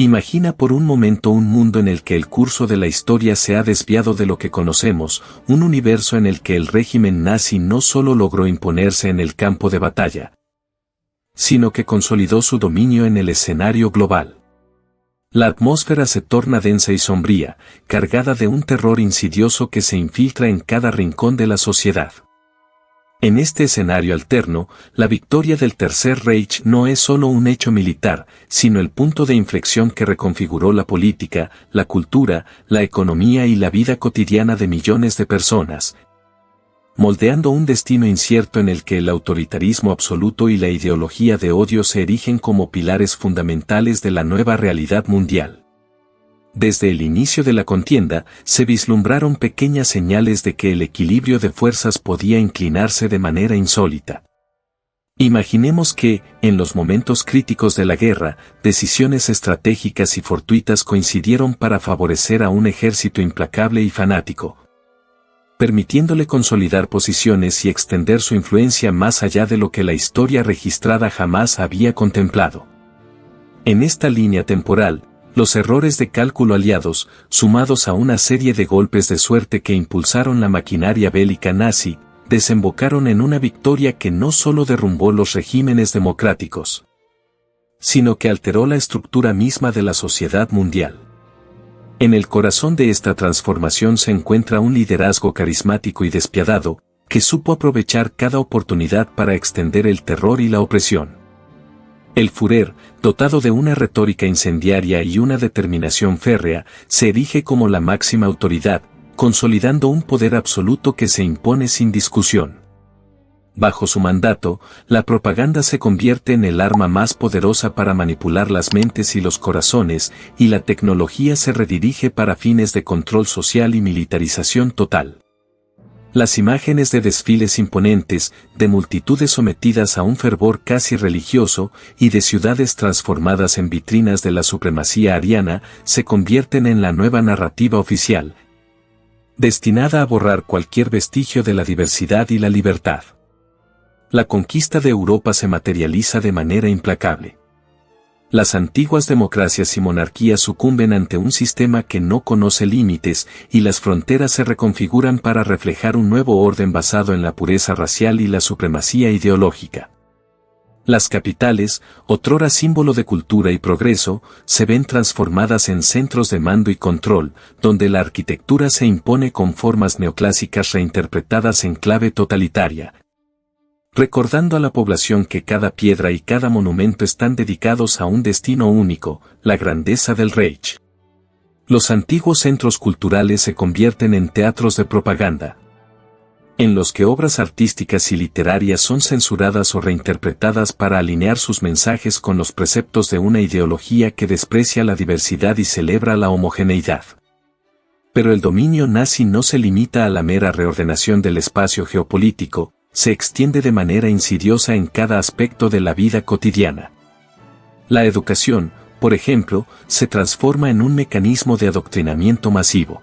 Imagina por un momento un mundo en el que el curso de la historia se ha desviado de lo que conocemos, un universo en el que el régimen nazi no solo logró imponerse en el campo de batalla, sino que consolidó su dominio en el escenario global. La atmósfera se torna densa y sombría, cargada de un terror insidioso que se infiltra en cada rincón de la sociedad. En este escenario alterno, la victoria del Tercer Reich no es solo un hecho militar, sino el punto de inflexión que reconfiguró la política, la cultura, la economía y la vida cotidiana de millones de personas, moldeando un destino incierto en el que el autoritarismo absoluto y la ideología de odio se erigen como pilares fundamentales de la nueva realidad mundial. Desde el inicio de la contienda, se vislumbraron pequeñas señales de que el equilibrio de fuerzas podía inclinarse de manera insólita. Imaginemos que, en los momentos críticos de la guerra, decisiones estratégicas y fortuitas coincidieron para favorecer a un ejército implacable y fanático, permitiéndole consolidar posiciones y extender su influencia más allá de lo que la historia registrada jamás había contemplado. En esta línea temporal, los errores de cálculo aliados, sumados a una serie de golpes de suerte que impulsaron la maquinaria bélica nazi, desembocaron en una victoria que no solo derrumbó los regímenes democráticos, sino que alteró la estructura misma de la sociedad mundial. En el corazón de esta transformación se encuentra un liderazgo carismático y despiadado, que supo aprovechar cada oportunidad para extender el terror y la opresión. El Führer, dotado de una retórica incendiaria y una determinación férrea, se erige como la máxima autoridad, consolidando un poder absoluto que se impone sin discusión. Bajo su mandato, la propaganda se convierte en el arma más poderosa para manipular las mentes y los corazones, y la tecnología se redirige para fines de control social y militarización total. Las imágenes de desfiles imponentes, de multitudes sometidas a un fervor casi religioso, y de ciudades transformadas en vitrinas de la supremacía ariana, se convierten en la nueva narrativa oficial, destinada a borrar cualquier vestigio de la diversidad y la libertad. La conquista de Europa se materializa de manera implacable. Las antiguas democracias y monarquías sucumben ante un sistema que no conoce límites, y las fronteras se reconfiguran para reflejar un nuevo orden basado en la pureza racial y la supremacía ideológica. Las capitales, otrora símbolo de cultura y progreso, se ven transformadas en centros de mando y control, donde la arquitectura se impone con formas neoclásicas reinterpretadas en clave totalitaria, recordando a la población que cada piedra y cada monumento están dedicados a un destino único, la grandeza del Reich. Los antiguos centros culturales se convierten en teatros de propaganda, en los que obras artísticas y literarias son censuradas o reinterpretadas para alinear sus mensajes con los preceptos de una ideología que desprecia la diversidad y celebra la homogeneidad. Pero el dominio nazi no se limita a la mera reordenación del espacio geopolítico, se extiende de manera insidiosa en cada aspecto de la vida cotidiana. La educación, por ejemplo, se transforma en un mecanismo de adoctrinamiento masivo.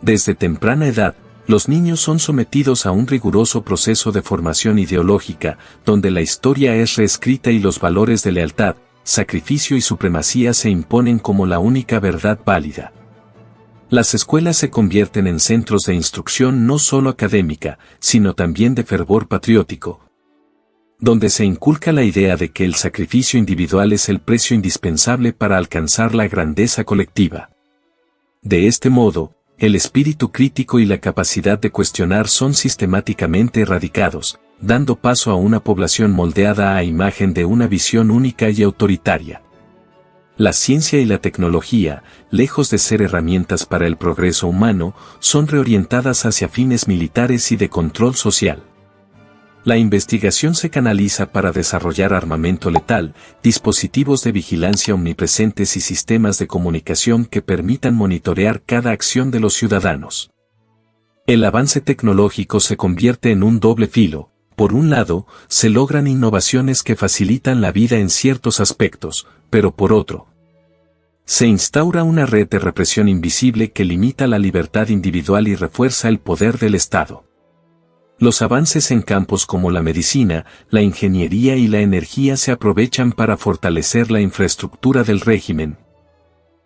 Desde temprana edad, los niños son sometidos a un riguroso proceso de formación ideológica, donde la historia es reescrita y los valores de lealtad, sacrificio y supremacía se imponen como la única verdad válida. Las escuelas se convierten en centros de instrucción no solo académica, sino también de fervor patriótico, donde se inculca la idea de que el sacrificio individual es el precio indispensable para alcanzar la grandeza colectiva. De este modo, el espíritu crítico y la capacidad de cuestionar son sistemáticamente erradicados, dando paso a una población moldeada a imagen de una visión única y autoritaria. La ciencia y la tecnología, lejos de ser herramientas para el progreso humano, son reorientadas hacia fines militares y de control social. La investigación se canaliza para desarrollar armamento letal, dispositivos de vigilancia omnipresentes y sistemas de comunicación que permitan monitorear cada acción de los ciudadanos. El avance tecnológico se convierte en un doble filo. Por un lado, se logran innovaciones que facilitan la vida en ciertos aspectos, pero por otro, se instaura una red de represión invisible que limita la libertad individual y refuerza el poder del Estado. Los avances en campos como la medicina, la ingeniería y la energía se aprovechan para fortalecer la infraestructura del régimen,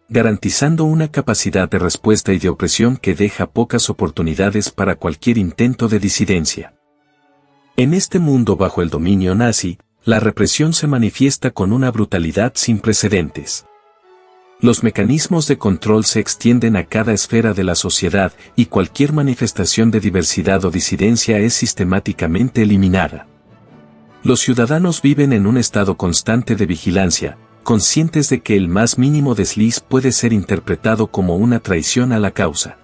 garantizando una capacidad de respuesta y de opresión que deja pocas oportunidades para cualquier intento de disidencia. En este mundo bajo el dominio nazi, la represión se manifiesta con una brutalidad sin precedentes. Los mecanismos de control se extienden a cada esfera de la sociedad y cualquier manifestación de diversidad o disidencia es sistemáticamente eliminada. Los ciudadanos viven en un estado constante de vigilancia, conscientes de que el más mínimo desliz puede ser interpretado como una traición a la causa.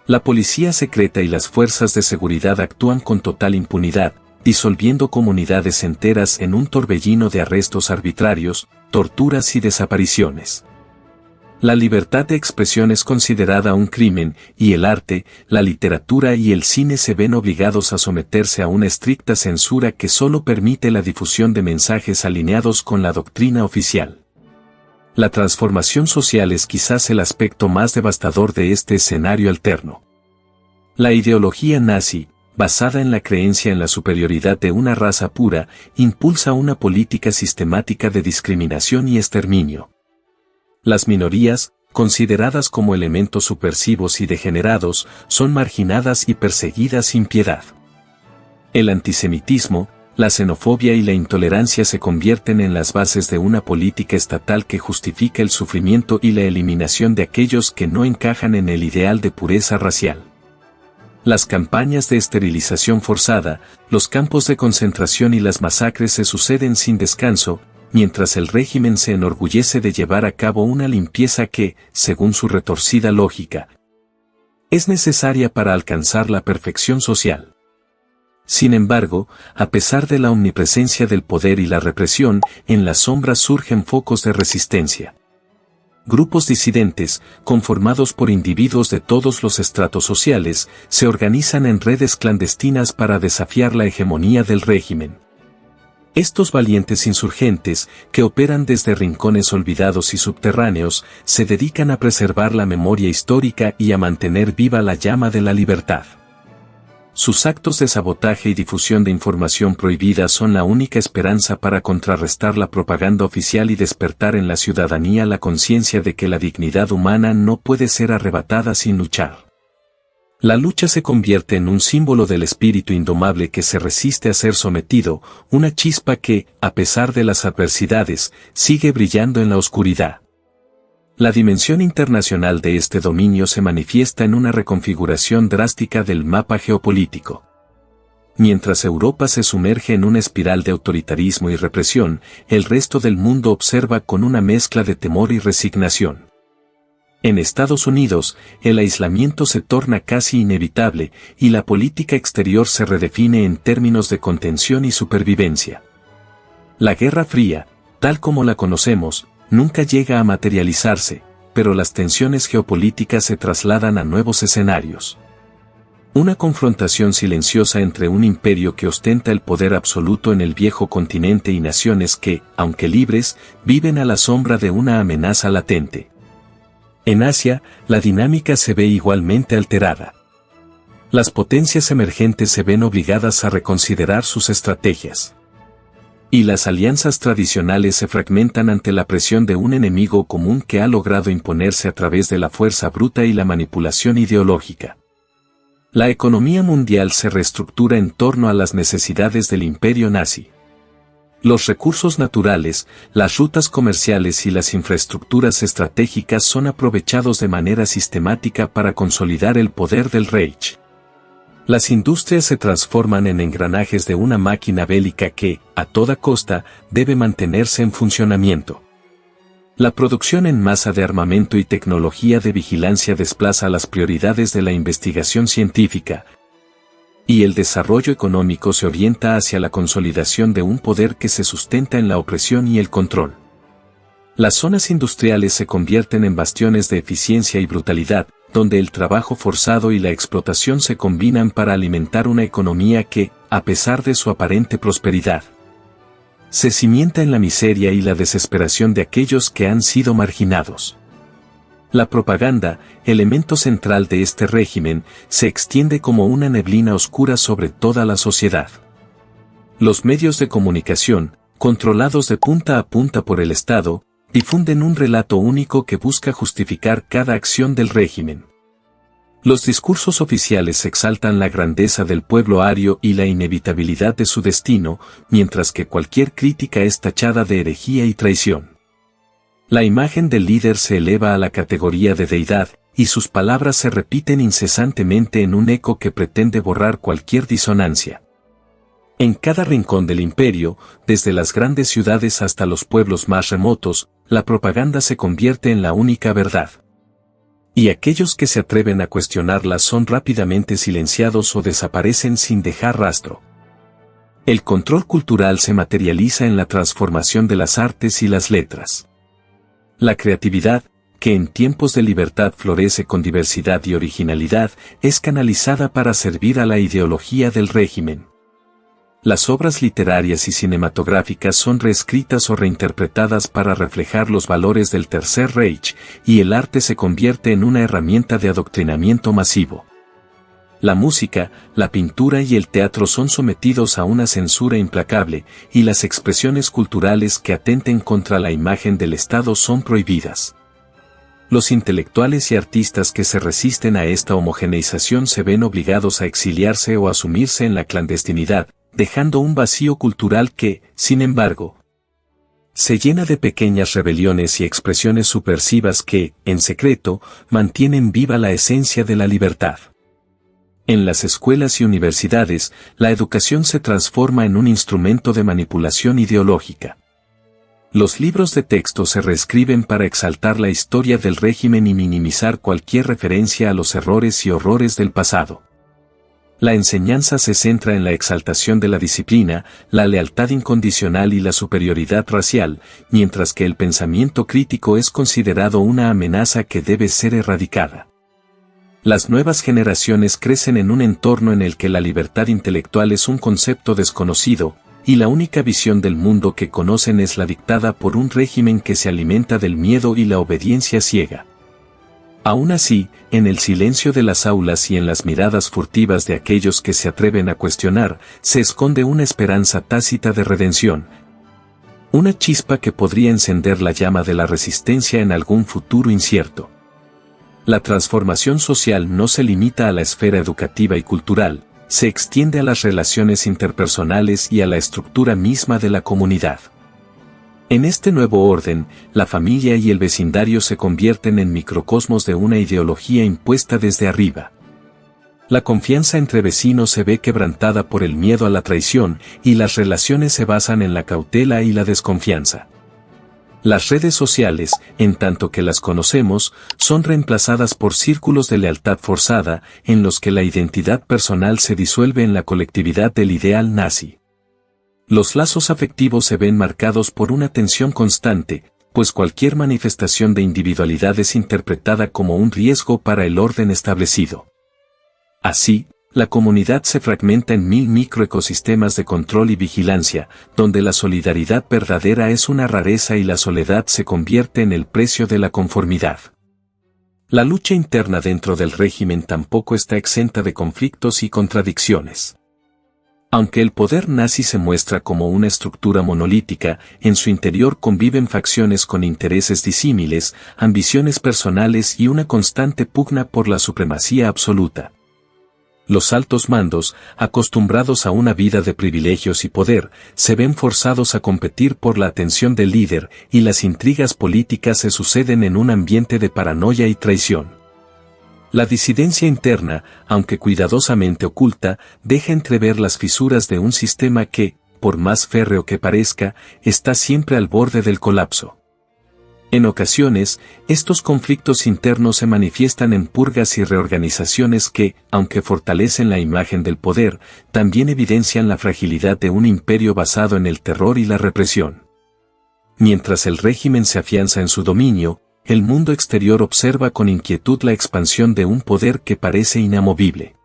La policía secreta y las fuerzas de seguridad actúan con total impunidad, disolviendo comunidades enteras en un torbellino de arrestos arbitrarios, torturas y desapariciones. La libertad de expresión es considerada un crimen, y el arte, la literatura y el cine se ven obligados a someterse a una estricta censura que solo permite la difusión de mensajes alineados con la doctrina oficial. La transformación social es quizás el aspecto más devastador de este escenario alterno. La ideología nazi, basada en la creencia en la superioridad de una raza pura, impulsa una política sistemática de discriminación y exterminio. Las minorías, consideradas como elementos subversivos y degenerados, son marginadas y perseguidas sin piedad. El antisemitismo, la xenofobia y la intolerancia se convierten en las bases de una política estatal que justifica el sufrimiento y la eliminación de aquellos que no encajan en el ideal de pureza racial. Las campañas de esterilización forzada, los campos de concentración y las masacres se suceden sin descanso, mientras el régimen se enorgullece de llevar a cabo una limpieza que, según su retorcida lógica, es necesaria para alcanzar la perfección social. Sin embargo, a pesar de la omnipresencia del poder y la represión, en las sombras surgen focos de resistencia. Grupos disidentes, conformados por individuos de todos los estratos sociales, se organizan en redes clandestinas para desafiar la hegemonía del régimen. Estos valientes insurgentes, que operan desde rincones olvidados y subterráneos, se dedican a preservar la memoria histórica y a mantener viva la llama de la libertad. Sus actos de sabotaje y difusión de información prohibida son la única esperanza para contrarrestar la propaganda oficial y despertar en la ciudadanía la conciencia de que la dignidad humana no puede ser arrebatada sin luchar. La lucha se convierte en un símbolo del espíritu indomable que se resiste a ser sometido, una chispa que, a pesar de las adversidades, sigue brillando en la oscuridad. La dimensión internacional de este dominio se manifiesta en una reconfiguración drástica del mapa geopolítico. Mientras Europa se sumerge en una espiral de autoritarismo y represión, el resto del mundo observa con una mezcla de temor y resignación. En Estados Unidos, el aislamiento se torna casi inevitable y la política exterior se redefine en términos de contención y supervivencia. La Guerra Fría, tal como la conocemos, nunca llega a materializarse, pero las tensiones geopolíticas se trasladan a nuevos escenarios. Una confrontación silenciosa entre un imperio que ostenta el poder absoluto en el viejo continente y naciones que, aunque libres, viven a la sombra de una amenaza latente. En Asia, la dinámica se ve igualmente alterada. Las potencias emergentes se ven obligadas a reconsiderar sus estrategias. Y las alianzas tradicionales se fragmentan ante la presión de un enemigo común que ha logrado imponerse a través de la fuerza bruta y la manipulación ideológica. La economía mundial se reestructura en torno a las necesidades del imperio nazi. Los recursos naturales, las rutas comerciales y las infraestructuras estratégicas son aprovechados de manera sistemática para consolidar el poder del Reich. Las industrias se transforman en engranajes de una máquina bélica que, a toda costa, debe mantenerse en funcionamiento. La producción en masa de armamento y tecnología de vigilancia desplaza las prioridades de la investigación científica, y el desarrollo económico se orienta hacia la consolidación de un poder que se sustenta en la opresión y el control. Las zonas industriales se convierten en bastiones de eficiencia y brutalidad, donde el trabajo forzado y la explotación se combinan para alimentar una economía que, a pesar de su aparente prosperidad, se cimienta en la miseria y la desesperación de aquellos que han sido marginados. La propaganda, elemento central de este régimen, se extiende como una neblina oscura sobre toda la sociedad. Los medios de comunicación, controlados de punta a punta por el Estado, Difunden un relato único que busca justificar cada acción del régimen. Los discursos oficiales exaltan la grandeza del pueblo ario y la inevitabilidad de su destino, mientras que cualquier crítica es tachada de herejía y traición. La imagen del líder se eleva a la categoría de deidad, y sus palabras se repiten incesantemente en un eco que pretende borrar cualquier disonancia. En cada rincón del imperio, desde las grandes ciudades hasta los pueblos más remotos, la propaganda se convierte en la única verdad. Y aquellos que se atreven a cuestionarla son rápidamente silenciados o desaparecen sin dejar rastro. El control cultural se materializa en la transformación de las artes y las letras. La creatividad, que en tiempos de libertad florece con diversidad y originalidad, es canalizada para servir a la ideología del régimen. Las obras literarias y cinematográficas son reescritas o reinterpretadas para reflejar los valores del Tercer Reich, y el arte se convierte en una herramienta de adoctrinamiento masivo. La música, la pintura y el teatro son sometidos a una censura implacable, y las expresiones culturales que atenten contra la imagen del Estado son prohibidas. Los intelectuales y artistas que se resisten a esta homogeneización se ven obligados a exiliarse o a sumirse en la clandestinidad, dejando un vacío cultural que, sin embargo, se llena de pequeñas rebeliones y expresiones subversivas que, en secreto, mantienen viva la esencia de la libertad. En las escuelas y universidades, la educación se transforma en un instrumento de manipulación ideológica. Los libros de texto se reescriben para exaltar la historia del régimen y minimizar cualquier referencia a los errores y horrores del pasado. La enseñanza se centra en la exaltación de la disciplina, la lealtad incondicional y la superioridad racial, mientras que el pensamiento crítico es considerado una amenaza que debe ser erradicada. Las nuevas generaciones crecen en un entorno en el que la libertad intelectual es un concepto desconocido, y la única visión del mundo que conocen es la dictada por un régimen que se alimenta del miedo y la obediencia ciega. Aún así, en el silencio de las aulas y en las miradas furtivas de aquellos que se atreven a cuestionar, se esconde una esperanza tácita de redención. Una chispa que podría encender la llama de la resistencia en algún futuro incierto. La transformación social no se limita a la esfera educativa y cultural, se extiende a las relaciones interpersonales y a la estructura misma de la comunidad. En este nuevo orden, la familia y el vecindario se convierten en microcosmos de una ideología impuesta desde arriba. La confianza entre vecinos se ve quebrantada por el miedo a la traición, y las relaciones se basan en la cautela y la desconfianza. Las redes sociales, en tanto que las conocemos, son reemplazadas por círculos de lealtad forzada, en los que la identidad personal se disuelve en la colectividad del ideal nazi. Los lazos afectivos se ven marcados por una tensión constante, pues cualquier manifestación de individualidad es interpretada como un riesgo para el orden establecido. Así, la comunidad se fragmenta en 1000 microecosistemas de control y vigilancia, donde la solidaridad verdadera es una rareza y la soledad se convierte en el precio de la conformidad. La lucha interna dentro del régimen tampoco está exenta de conflictos y contradicciones. Aunque el poder nazi se muestra como una estructura monolítica, en su interior conviven facciones con intereses disímiles, ambiciones personales y una constante pugna por la supremacía absoluta. Los altos mandos, acostumbrados a una vida de privilegios y poder, se ven forzados a competir por la atención del líder, y las intrigas políticas se suceden en un ambiente de paranoia y traición. La disidencia interna, aunque cuidadosamente oculta, deja entrever las fisuras de un sistema que, por más férreo que parezca, está siempre al borde del colapso. En ocasiones, estos conflictos internos se manifiestan en purgas y reorganizaciones que, aunque fortalecen la imagen del poder, también evidencian la fragilidad de un imperio basado en el terror y la represión. Mientras el régimen se afianza en su dominio, el mundo exterior observa con inquietud la expansión de un poder que parece inamovible.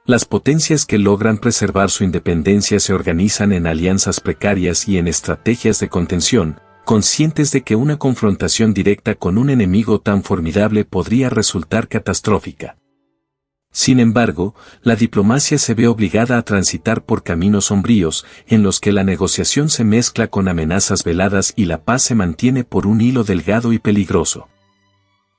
Las potencias que logran preservar su independencia se organizan en alianzas precarias y en estrategias de contención, conscientes de que una confrontación directa con un enemigo tan formidable podría resultar catastrófica. Sin embargo, la diplomacia se ve obligada a transitar por caminos sombríos, en los que la negociación se mezcla con amenazas veladas y la paz se mantiene por un hilo delgado y peligroso.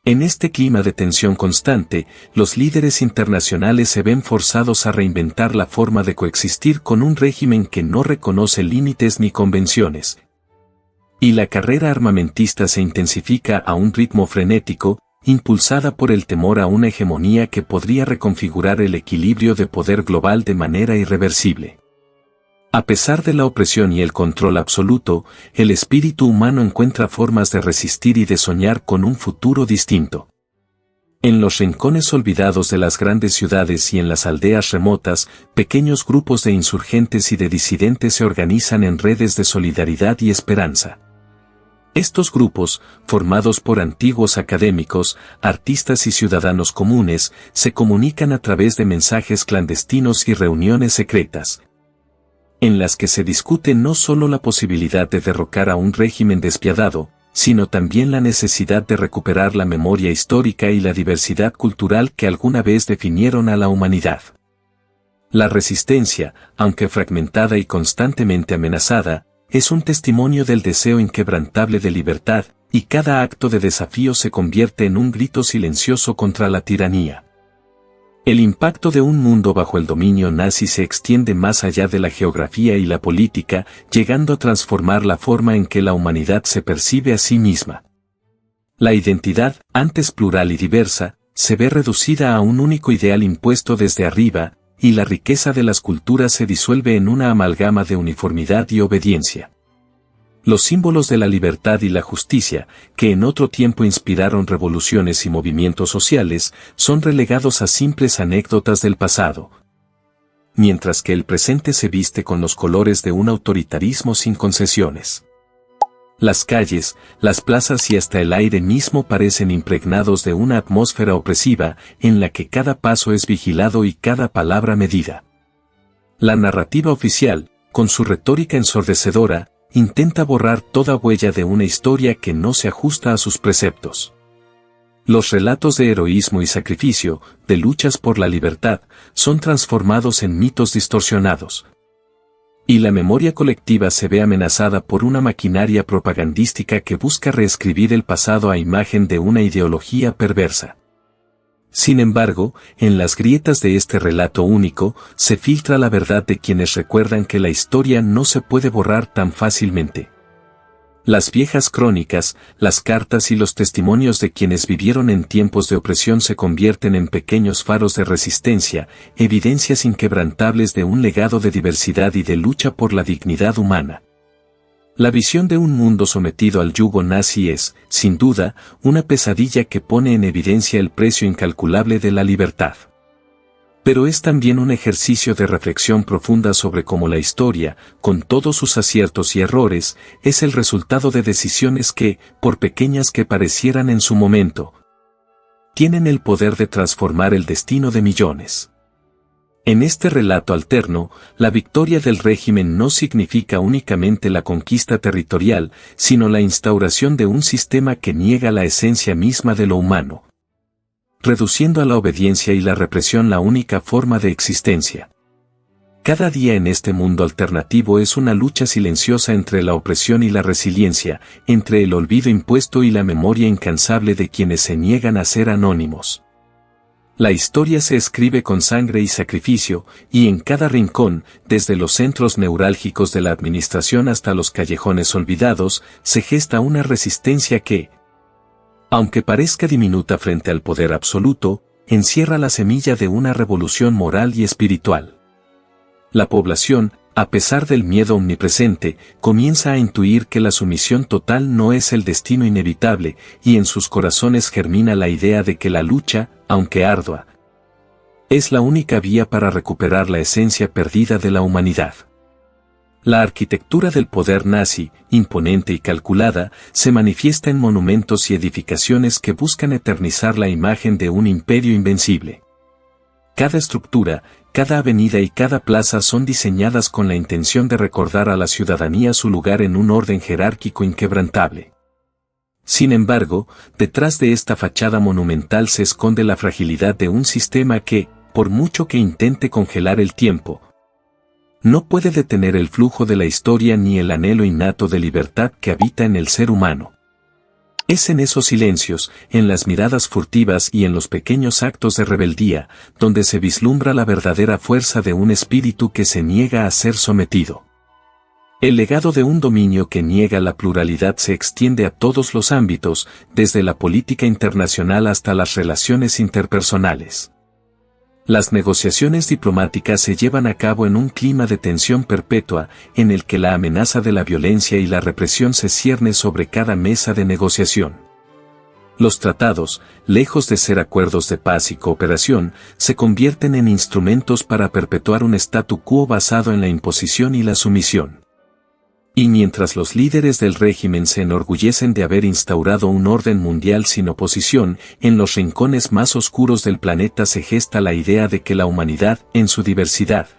En este clima de tensión constante, los líderes internacionales se ven forzados a reinventar la forma de coexistir con un régimen que no reconoce límites ni convenciones. Y la carrera armamentista se intensifica a un ritmo frenético, impulsada por el temor a una hegemonía que podría reconfigurar el equilibrio de poder global de manera irreversible. A pesar de la opresión y el control absoluto, el espíritu humano encuentra formas de resistir y de soñar con un futuro distinto. En los rincones olvidados de las grandes ciudades y en las aldeas remotas, pequeños grupos de insurgentes y de disidentes se organizan en redes de solidaridad y esperanza. Estos grupos, formados por antiguos académicos, artistas y ciudadanos comunes, se comunican a través de mensajes clandestinos y reuniones secretas, en las que se discute no solo la posibilidad de derrocar a un régimen despiadado, sino también la necesidad de recuperar la memoria histórica y la diversidad cultural que alguna vez definieron a la humanidad. La resistencia, aunque fragmentada y constantemente amenazada, es un testimonio del deseo inquebrantable de libertad, y cada acto de desafío se convierte en un grito silencioso contra la tiranía. El impacto de un mundo bajo el dominio nazi se extiende más allá de la geografía y la política, llegando a transformar la forma en que la humanidad se percibe a sí misma. La identidad, antes plural y diversa, se ve reducida a un único ideal impuesto desde arriba, y la riqueza de las culturas se disuelve en una amalgama de uniformidad y obediencia. Los símbolos de la libertad y la justicia, que en otro tiempo inspiraron revoluciones y movimientos sociales, son relegados a simples anécdotas del pasado, mientras que el presente se viste con los colores de un autoritarismo sin concesiones. Las calles, las plazas y hasta el aire mismo parecen impregnados de una atmósfera opresiva, en la que cada paso es vigilado y cada palabra medida. La narrativa oficial, con su retórica ensordecedora, intenta borrar toda huella de una historia que no se ajusta a sus preceptos. Los relatos de heroísmo y sacrificio, de luchas por la libertad, son transformados en mitos distorsionados. Y la memoria colectiva se ve amenazada por una maquinaria propagandística que busca reescribir el pasado a imagen de una ideología perversa. Sin embargo, en las grietas de este relato único, se filtra la verdad de quienes recuerdan que la historia no se puede borrar tan fácilmente. Las viejas crónicas, las cartas y los testimonios de quienes vivieron en tiempos de opresión se convierten en pequeños faros de resistencia, evidencias inquebrantables de un legado de diversidad y de lucha por la dignidad humana. La visión de un mundo sometido al yugo nazi es, sin duda, una pesadilla que pone en evidencia el precio incalculable de la libertad. Pero es también un ejercicio de reflexión profunda sobre cómo la historia, con todos sus aciertos y errores, es el resultado de decisiones que, por pequeñas que parecieran en su momento, tienen el poder de transformar el destino de millones. En este relato alterno, la victoria del régimen no significa únicamente la conquista territorial, sino la instauración de un sistema que niega la esencia misma de lo humano, reduciendo a la obediencia y la represión la única forma de existencia. Cada día en este mundo alternativo es una lucha silenciosa entre la opresión y la resiliencia, entre el olvido impuesto y la memoria incansable de quienes se niegan a ser anónimos. La historia se escribe con sangre y sacrificio, y en cada rincón, desde los centros neurálgicos de la administración hasta los callejones olvidados, se gesta una resistencia que, aunque parezca diminuta frente al poder absoluto, encierra la semilla de una revolución moral y espiritual. La población, a pesar del miedo omnipresente, comienza a intuir que la sumisión total no es el destino inevitable, y en sus corazones germina la idea de que la lucha, aunque ardua, es la única vía para recuperar la esencia perdida de la humanidad. La arquitectura del poder nazi, imponente y calculada, se manifiesta en monumentos y edificaciones que buscan eternizar la imagen de un imperio invencible. Cada estructura, cada avenida y cada plaza son diseñadas con la intención de recordar a la ciudadanía su lugar en un orden jerárquico inquebrantable. Sin embargo, detrás de esta fachada monumental se esconde la fragilidad de un sistema que, por mucho que intente congelar el tiempo, no puede detener el flujo de la historia ni el anhelo innato de libertad que habita en el ser humano. Es en esos silencios, en las miradas furtivas y en los pequeños actos de rebeldía, donde se vislumbra la verdadera fuerza de un espíritu que se niega a ser sometido. El legado de un dominio que niega la pluralidad se extiende a todos los ámbitos, desde la política internacional hasta las relaciones interpersonales. Las negociaciones diplomáticas se llevan a cabo en un clima de tensión perpetua, en el que la amenaza de la violencia y la represión se cierne sobre cada mesa de negociación. Los tratados, lejos de ser acuerdos de paz y cooperación, se convierten en instrumentos para perpetuar un statu quo basado en la imposición y la sumisión. Y mientras los líderes del régimen se enorgullecen de haber instaurado un orden mundial sin oposición, en los rincones más oscuros del planeta se gesta la idea de que la humanidad, en su diversidad,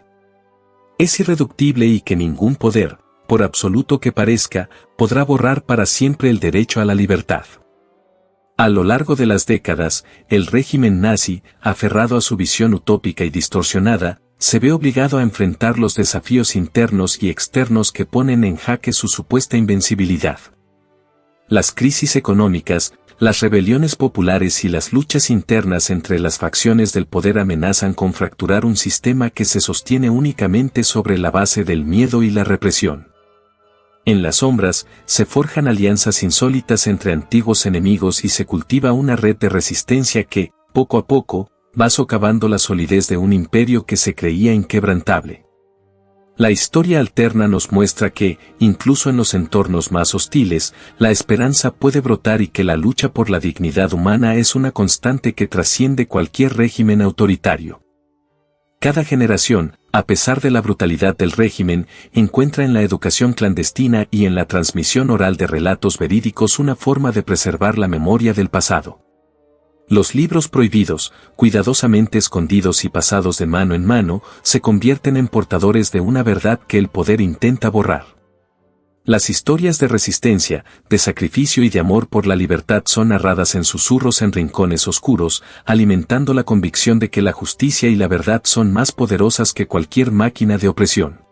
es irreductible y que ningún poder, por absoluto que parezca, podrá borrar para siempre el derecho a la libertad. A lo largo de las décadas, el régimen nazi, aferrado a su visión utópica y distorsionada, se ve obligado a enfrentar los desafíos internos y externos que ponen en jaque su supuesta invencibilidad. Las crisis económicas, las rebeliones populares y las luchas internas entre las facciones del poder amenazan con fracturar un sistema que se sostiene únicamente sobre la base del miedo y la represión. En las sombras, se forjan alianzas insólitas entre antiguos enemigos y se cultiva una red de resistencia que, poco a poco, va socavando la solidez de un imperio que se creía inquebrantable. La historia alterna nos muestra que, incluso en los entornos más hostiles, la esperanza puede brotar y que la lucha por la dignidad humana es una constante que trasciende cualquier régimen autoritario. Cada generación, a pesar de la brutalidad del régimen, encuentra en la educación clandestina y en la transmisión oral de relatos verídicos una forma de preservar la memoria del pasado. Los libros prohibidos, cuidadosamente escondidos y pasados de mano en mano, se convierten en portadores de una verdad que el poder intenta borrar. Las historias de resistencia, de sacrificio y de amor por la libertad son narradas en susurros en rincones oscuros, alimentando la convicción de que la justicia y la verdad son más poderosas que cualquier máquina de opresión.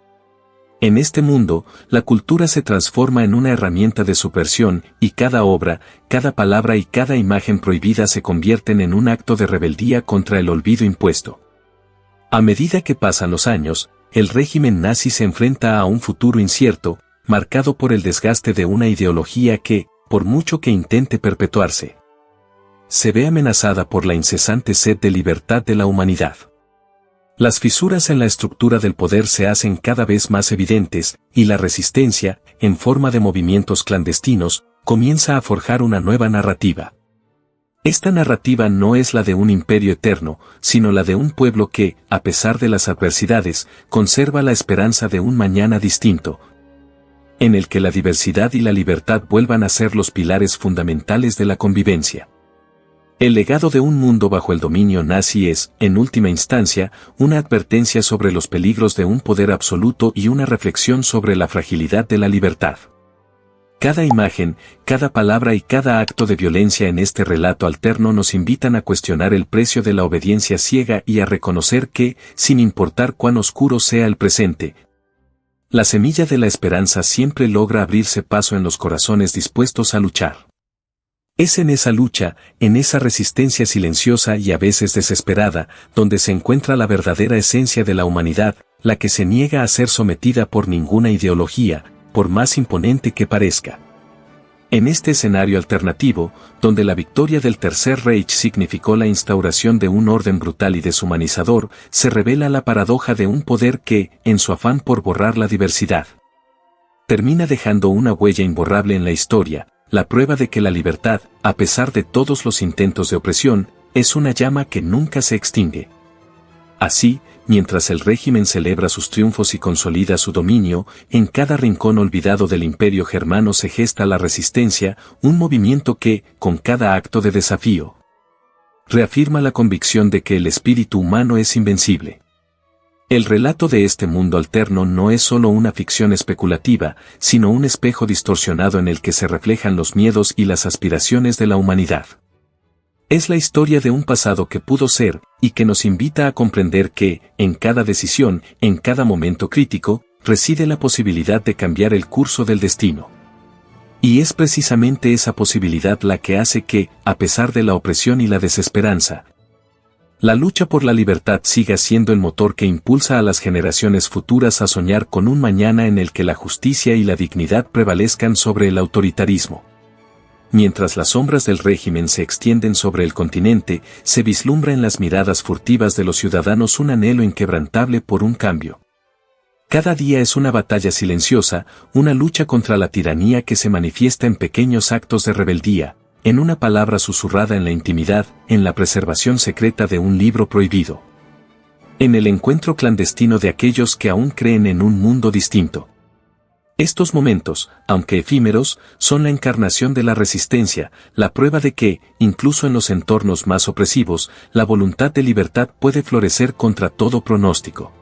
En este mundo, la cultura se transforma en una herramienta de subversión, y cada obra, cada palabra y cada imagen prohibida se convierten en un acto de rebeldía contra el olvido impuesto. A medida que pasan los años, el régimen nazi se enfrenta a un futuro incierto, marcado por el desgaste de una ideología que, por mucho que intente perpetuarse, se ve amenazada por la incesante sed de libertad de la humanidad. Las fisuras en la estructura del poder se hacen cada vez más evidentes, y la resistencia, en forma de movimientos clandestinos, comienza a forjar una nueva narrativa. Esta narrativa no es la de un imperio eterno, sino la de un pueblo que, a pesar de las adversidades, conserva la esperanza de un mañana distinto, en el que la diversidad y la libertad vuelvan a ser los pilares fundamentales de la convivencia. El legado de un mundo bajo el dominio nazi es, en última instancia, una advertencia sobre los peligros de un poder absoluto y una reflexión sobre la fragilidad de la libertad. Cada imagen, cada palabra y cada acto de violencia en este relato alterno nos invitan a cuestionar el precio de la obediencia ciega y a reconocer que, sin importar cuán oscuro sea el presente, la semilla de la esperanza siempre logra abrirse paso en los corazones dispuestos a luchar. Es en esa lucha, en esa resistencia silenciosa y a veces desesperada, donde se encuentra la verdadera esencia de la humanidad, la que se niega a ser sometida por ninguna ideología, por más imponente que parezca. En este escenario alternativo, donde la victoria del Tercer Reich significó la instauración de un orden brutal y deshumanizador, se revela la paradoja de un poder que, en su afán por borrar la diversidad, termina dejando una huella imborrable en la historia, la prueba de que la libertad, a pesar de todos los intentos de opresión, es una llama que nunca se extingue. Así, mientras el régimen celebra sus triunfos y consolida su dominio, en cada rincón olvidado del imperio germano se gesta la resistencia, un movimiento que, con cada acto de desafío, reafirma la convicción de que el espíritu humano es invencible. El relato de este mundo alterno no es solo una ficción especulativa, sino un espejo distorsionado en el que se reflejan los miedos y las aspiraciones de la humanidad. Es la historia de un pasado que pudo ser, y que nos invita a comprender que, en cada decisión, en cada momento crítico, reside la posibilidad de cambiar el curso del destino. Y es precisamente esa posibilidad la que hace que, a pesar de la opresión y la desesperanza, la lucha por la libertad siga siendo el motor que impulsa a las generaciones futuras a soñar con un mañana en el que la justicia y la dignidad prevalezcan sobre el autoritarismo. Mientras las sombras del régimen se extienden sobre el continente, se vislumbra en las miradas furtivas de los ciudadanos un anhelo inquebrantable por un cambio. Cada día es una batalla silenciosa, una lucha contra la tiranía que se manifiesta en pequeños actos de rebeldía, en una palabra susurrada en la intimidad, en la preservación secreta de un libro prohibido. En el encuentro clandestino de aquellos que aún creen en un mundo distinto. Estos momentos, aunque efímeros, son la encarnación de la resistencia, la prueba de que, incluso en los entornos más opresivos, la voluntad de libertad puede florecer contra todo pronóstico.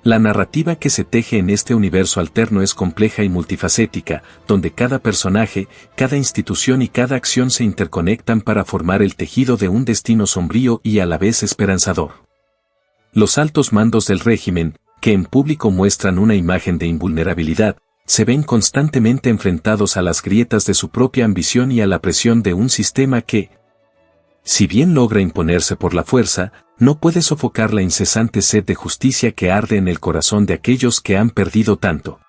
La narrativa que se teje en este universo alterno es compleja y multifacética, donde cada personaje, cada institución y cada acción se interconectan para formar el tejido de un destino sombrío y a la vez esperanzador. Los altos mandos del régimen, que en público muestran una imagen de invulnerabilidad, se ven constantemente enfrentados a las grietas de su propia ambición y a la presión de un sistema que, si bien logra imponerse por la fuerza, no puede sofocar la incesante sed de justicia que arde en el corazón de aquellos que han perdido tanto.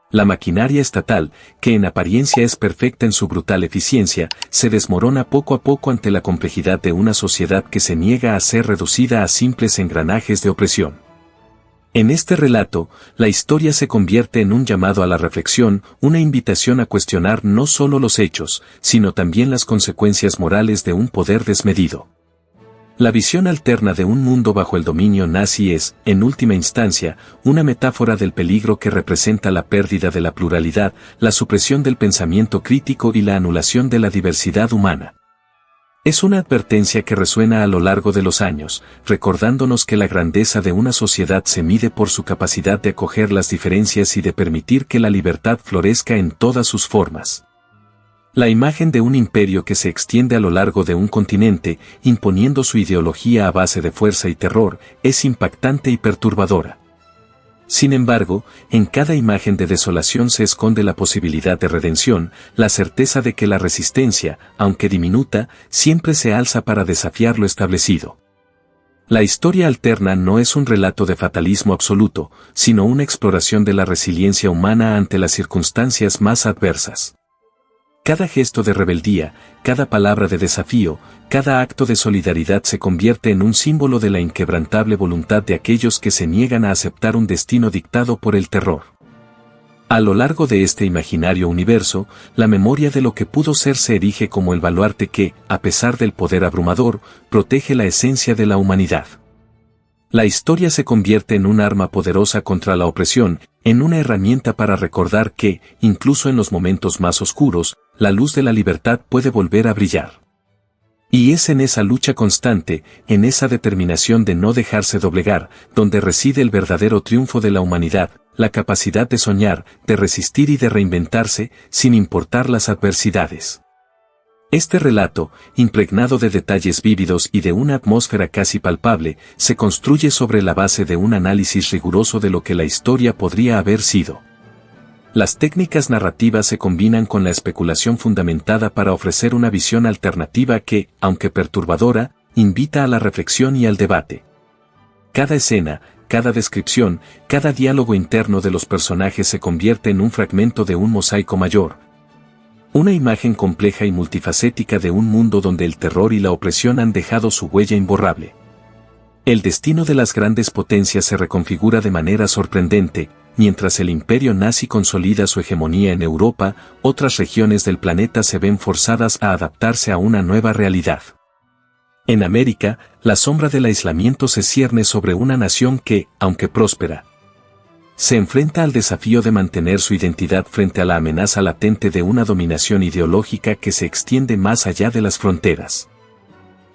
La maquinaria estatal, que en apariencia es perfecta en su brutal eficiencia, se desmorona poco a poco ante la complejidad de una sociedad que se niega a ser reducida a simples engranajes de opresión. En este relato, la historia se convierte en un llamado a la reflexión, una invitación a cuestionar no solo los hechos, sino también las consecuencias morales de un poder desmedido. La visión alterna de un mundo bajo el dominio nazi es, en última instancia, una metáfora del peligro que representa la pérdida de la pluralidad, la supresión del pensamiento crítico y la anulación de la diversidad humana. Es una advertencia que resuena a lo largo de los años, recordándonos que la grandeza de una sociedad se mide por su capacidad de acoger las diferencias y de permitir que la libertad florezca en todas sus formas. La imagen de un imperio que se extiende a lo largo de un continente, imponiendo su ideología a base de fuerza y terror, es impactante y perturbadora. Sin embargo, en cada imagen de desolación se esconde la posibilidad de redención, la certeza de que la resistencia, aunque diminuta, siempre se alza para desafiar lo establecido. La historia alterna no es un relato de fatalismo absoluto, sino una exploración de la resiliencia humana ante las circunstancias más adversas. Cada gesto de rebeldía, cada palabra de desafío, cada acto de solidaridad se convierte en un símbolo de la inquebrantable voluntad de aquellos que se niegan a aceptar un destino dictado por el terror. A lo largo de este imaginario universo, la memoria de lo que pudo ser se erige como el baluarte que, a pesar del poder abrumador, protege la esencia de la humanidad. La historia se convierte en un arma poderosa contra la opresión, en una herramienta para recordar que, incluso en los momentos más oscuros, la luz de la libertad puede volver a brillar. Y es en esa lucha constante, en esa determinación de no dejarse doblegar, donde reside el verdadero triunfo de la humanidad, la capacidad de soñar, de resistir y de reinventarse, sin importar las adversidades. Este relato, impregnado de detalles vívidos y de una atmósfera casi palpable, se construye sobre la base de un análisis riguroso de lo que la historia podría haber sido. Las técnicas narrativas se combinan con la especulación fundamentada para ofrecer una visión alternativa que, aunque perturbadora, invita a la reflexión y al debate. Cada escena, cada descripción, cada diálogo interno de los personajes se convierte en un fragmento de un mosaico mayor. Una imagen compleja y multifacética de un mundo donde el terror y la opresión han dejado su huella imborrable. El destino de las grandes potencias se reconfigura de manera sorprendente, mientras el imperio nazi consolida su hegemonía en Europa, otras regiones del planeta se ven forzadas a adaptarse a una nueva realidad. En América, la sombra del aislamiento se cierne sobre una nación que, aunque próspera, se enfrenta al desafío de mantener su identidad frente a la amenaza latente de una dominación ideológica que se extiende más allá de las fronteras.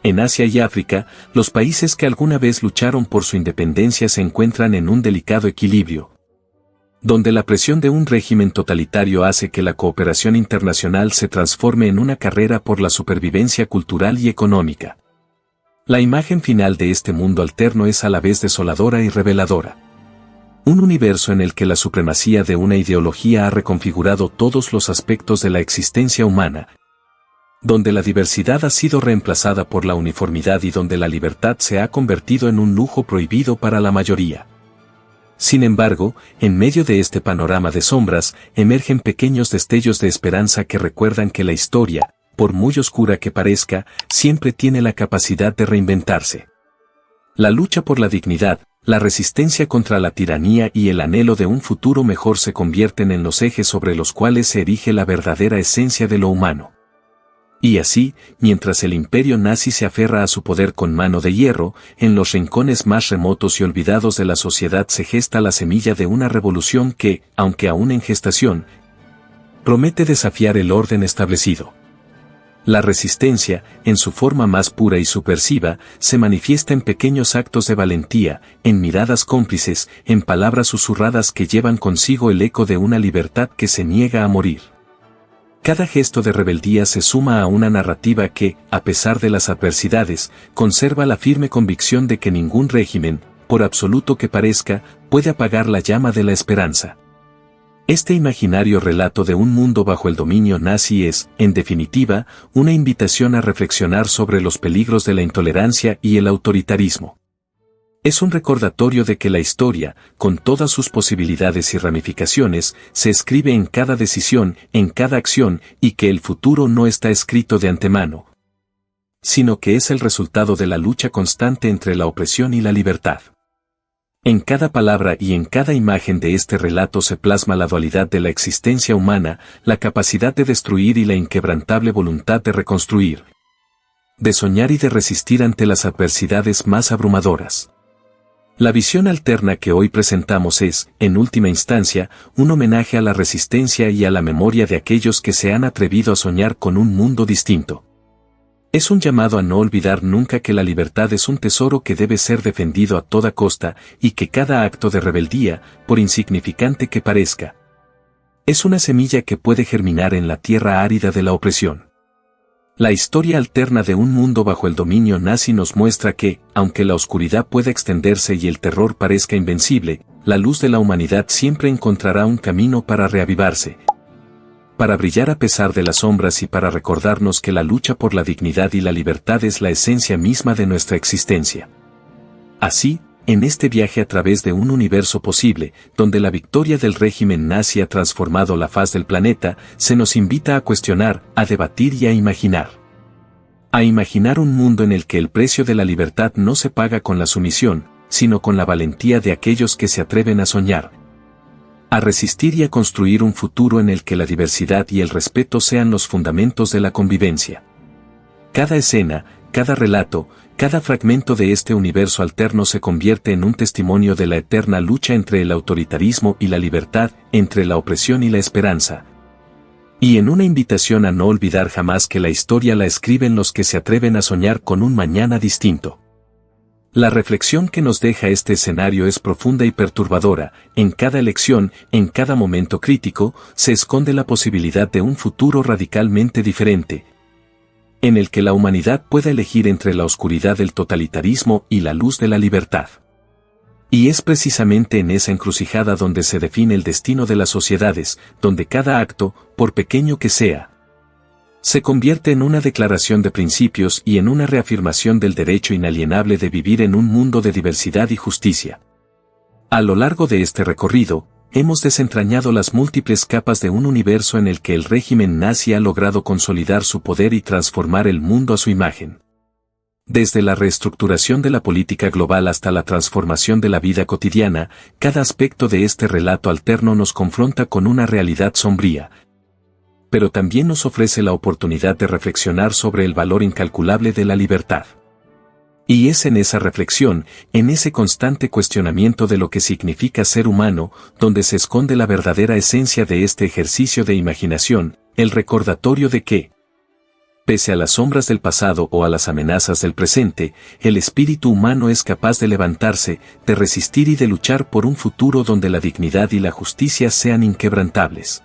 En Asia y África, los países que alguna vez lucharon por su independencia se encuentran en un delicado equilibrio. donde la presión de un régimen totalitario hace que la cooperación internacional se transforme en una carrera por la supervivencia cultural y económica. La imagen final de este mundo alterno es a la vez desoladora y reveladora. Un universo en el que la supremacía de una ideología ha reconfigurado todos los aspectos de la existencia humana, donde la diversidad ha sido reemplazada por la uniformidad y donde la libertad se ha convertido en un lujo prohibido para la mayoría. Sin embargo, en medio de este panorama de sombras, emergen pequeños destellos de esperanza que recuerdan que la historia, por muy oscura que parezca, siempre tiene la capacidad de reinventarse. La lucha por la dignidad, la resistencia contra la tiranía y el anhelo de un futuro mejor se convierten en los ejes sobre los cuales se erige la verdadera esencia de lo humano. Y así, mientras el imperio nazi se aferra a su poder con mano de hierro, en los rincones más remotos y olvidados de la sociedad se gesta la semilla de una revolución que, aunque aún en gestación, promete desafiar el orden establecido. La resistencia, en su forma más pura y subversiva, se manifiesta en pequeños actos de valentía, en miradas cómplices, en palabras susurradas que llevan consigo el eco de una libertad que se niega a morir. Cada gesto de rebeldía se suma a una narrativa que, a pesar de las adversidades, conserva la firme convicción de que ningún régimen, por absoluto que parezca, puede apagar la llama de la esperanza. Este imaginario relato de un mundo bajo el dominio nazi es, en definitiva, una invitación a reflexionar sobre los peligros de la intolerancia y el autoritarismo. Es un recordatorio de que la historia, con todas sus posibilidades y ramificaciones, se escribe en cada decisión, en cada acción, y que el futuro no está escrito de antemano, sino que es el resultado de la lucha constante entre la opresión y la libertad. En cada palabra y en cada imagen de este relato se plasma la dualidad de la existencia humana, la capacidad de destruir y la inquebrantable voluntad de reconstruir, de soñar y de resistir ante las adversidades más abrumadoras. La visión alterna que hoy presentamos es, en última instancia, un homenaje a la resistencia y a la memoria de aquellos que se han atrevido a soñar con un mundo distinto. Es un llamado a no olvidar nunca que la libertad es un tesoro que debe ser defendido a toda costa y que cada acto de rebeldía, por insignificante que parezca, es una semilla que puede germinar en la tierra árida de la opresión. La historia alterna de un mundo bajo el dominio nazi nos muestra que, aunque la oscuridad pueda extenderse y el terror parezca invencible, la luz de la humanidad siempre encontrará un camino para reavivarse, para brillar a pesar de las sombras y para recordarnos que la lucha por la dignidad y la libertad es la esencia misma de nuestra existencia. Así, en este viaje a través de un universo posible, donde la victoria del régimen nazi ha transformado la faz del planeta, se nos invita a cuestionar, a debatir y a imaginar. A imaginar un mundo en el que el precio de la libertad no se paga con la sumisión, sino con la valentía de aquellos que se atreven a soñar. A resistir y a construir un futuro en el que la diversidad y el respeto sean los fundamentos de la convivencia. Cada escena, cada relato, cada fragmento de este universo alterno se convierte en un testimonio de la eterna lucha entre el autoritarismo y la libertad, entre la opresión y la esperanza. Y en una invitación a no olvidar jamás que la historia la escriben los que se atreven a soñar con un mañana distinto. La reflexión que nos deja este escenario es profunda y perturbadora. En cada elección, en cada momento crítico, se esconde la posibilidad de un futuro radicalmente diferente, en el que la humanidad pueda elegir entre la oscuridad del totalitarismo y la luz de la libertad. Y es precisamente en esa encrucijada donde se define el destino de las sociedades, donde cada acto, por pequeño que sea, se convierte en una declaración de principios y en una reafirmación del derecho inalienable de vivir en un mundo de diversidad y justicia. A lo largo de este recorrido, hemos desentrañado las múltiples capas de un universo en el que el régimen nazi ha logrado consolidar su poder y transformar el mundo a su imagen. Desde la reestructuración de la política global hasta la transformación de la vida cotidiana, cada aspecto de este relato alterno nos confronta con una realidad sombría, pero también nos ofrece la oportunidad de reflexionar sobre el valor incalculable de la libertad. Y es en esa reflexión, en ese constante cuestionamiento de lo que significa ser humano, donde se esconde la verdadera esencia de este ejercicio de imaginación, el recordatorio de que Pese a las sombras del pasado o a las amenazas del presente, el espíritu humano es capaz de levantarse, de resistir y de luchar por un futuro donde la dignidad y la justicia sean inquebrantables.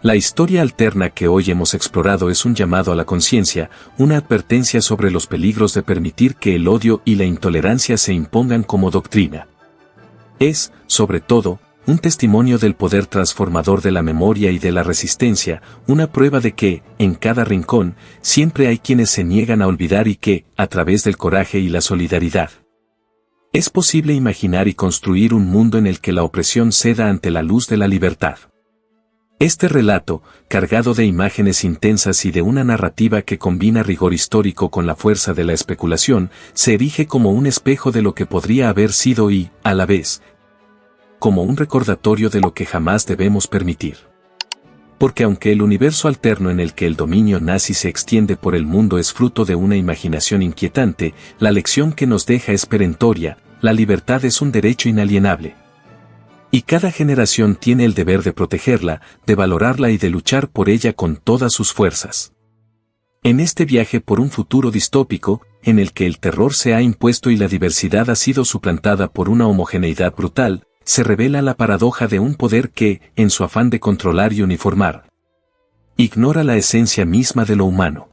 La historia alterna que hoy hemos explorado es un llamado a la conciencia, una advertencia sobre los peligros de permitir que el odio y la intolerancia se impongan como doctrina. Es, sobre todo, un testimonio del poder transformador de la memoria y de la resistencia, una prueba de que, en cada rincón, siempre hay quienes se niegan a olvidar y que, a través del coraje y la solidaridad, es posible imaginar y construir un mundo en el que la opresión ceda ante la luz de la libertad. Este relato, cargado de imágenes intensas y de una narrativa que combina rigor histórico con la fuerza de la especulación, se erige como un espejo de lo que podría haber sido y, a la vez, como un recordatorio de lo que jamás debemos permitir. Porque aunque el universo alterno en el que el dominio nazi se extiende por el mundo es fruto de una imaginación inquietante, la lección que nos deja es perentoria: la libertad es un derecho inalienable. Y cada generación tiene el deber de protegerla, de valorarla y de luchar por ella con todas sus fuerzas. En este viaje por un futuro distópico, en el que el terror se ha impuesto y la diversidad ha sido suplantada por una homogeneidad brutal, se revela la paradoja de un poder que, en su afán de controlar y uniformar, ignora la esencia misma de lo humano.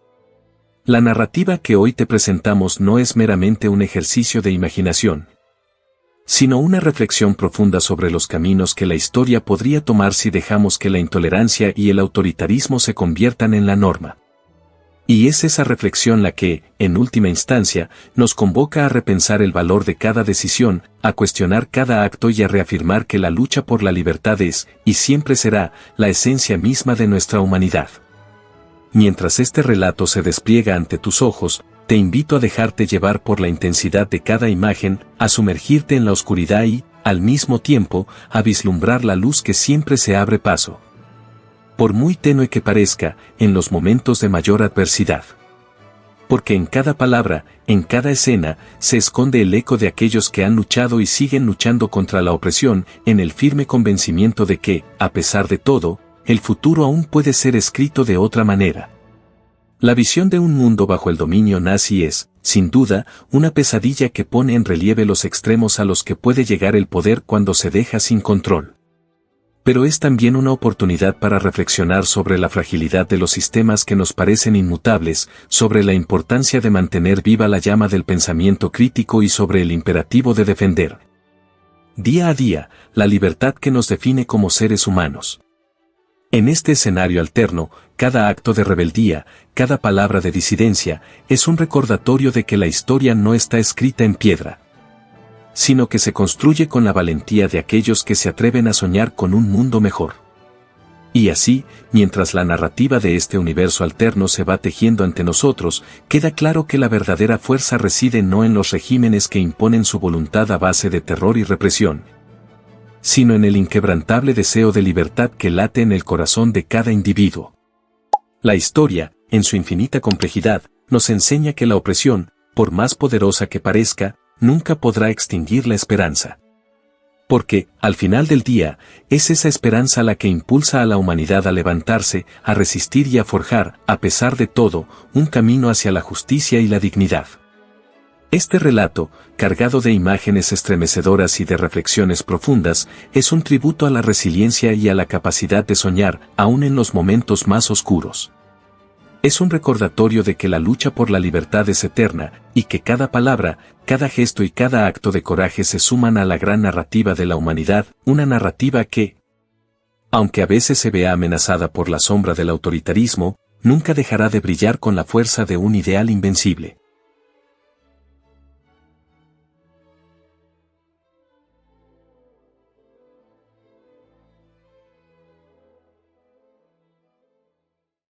La narrativa que hoy te presentamos no es meramente un ejercicio de imaginación, sino una reflexión profunda sobre los caminos que la historia podría tomar si dejamos que la intolerancia y el autoritarismo se conviertan en la norma. Y es esa reflexión la que, en última instancia, nos convoca a repensar el valor de cada decisión, a cuestionar cada acto y a reafirmar que la lucha por la libertad es, y siempre será, la esencia misma de nuestra humanidad. Mientras este relato se despliega ante tus ojos, te invito a dejarte llevar por la intensidad de cada imagen, a sumergirte en la oscuridad y, al mismo tiempo, a vislumbrar la luz que siempre se abre paso, por muy tenue que parezca, en los momentos de mayor adversidad. Porque en cada palabra, en cada escena, se esconde el eco de aquellos que han luchado y siguen luchando contra la opresión, en el firme convencimiento de que, a pesar de todo, el futuro aún puede ser escrito de otra manera. La visión de un mundo bajo el dominio nazi es, sin duda, una pesadilla que pone en relieve los extremos a los que puede llegar el poder cuando se deja sin control. Pero es también una oportunidad para reflexionar sobre la fragilidad de los sistemas que nos parecen inmutables, sobre la importancia de mantener viva la llama del pensamiento crítico y sobre el imperativo de defender, día a día, la libertad que nos define como seres humanos. En este escenario alterno, cada acto de rebeldía, cada palabra de disidencia, es un recordatorio de que la historia no está escrita en piedra, sino que se construye con la valentía de aquellos que se atreven a soñar con un mundo mejor. Y así, mientras la narrativa de este universo alterno se va tejiendo ante nosotros, queda claro que la verdadera fuerza reside no en los regímenes que imponen su voluntad a base de terror y represión, sino en el inquebrantable deseo de libertad que late en el corazón de cada individuo. La historia, en su infinita complejidad, nos enseña que la opresión, por más poderosa que parezca, nunca podrá extinguir la esperanza. Porque, al final del día, es esa esperanza la que impulsa a la humanidad a levantarse, a resistir y a forjar, a pesar de todo, un camino hacia la justicia y la dignidad. Este relato, cargado de imágenes estremecedoras y de reflexiones profundas, es un tributo a la resiliencia y a la capacidad de soñar, aún en los momentos más oscuros. Es un recordatorio de que la lucha por la libertad es eterna, y que cada palabra, cada gesto y cada acto de coraje se suman a la gran narrativa de la humanidad, una narrativa que, aunque a veces se vea amenazada por la sombra del autoritarismo, nunca dejará de brillar con la fuerza de un ideal invencible.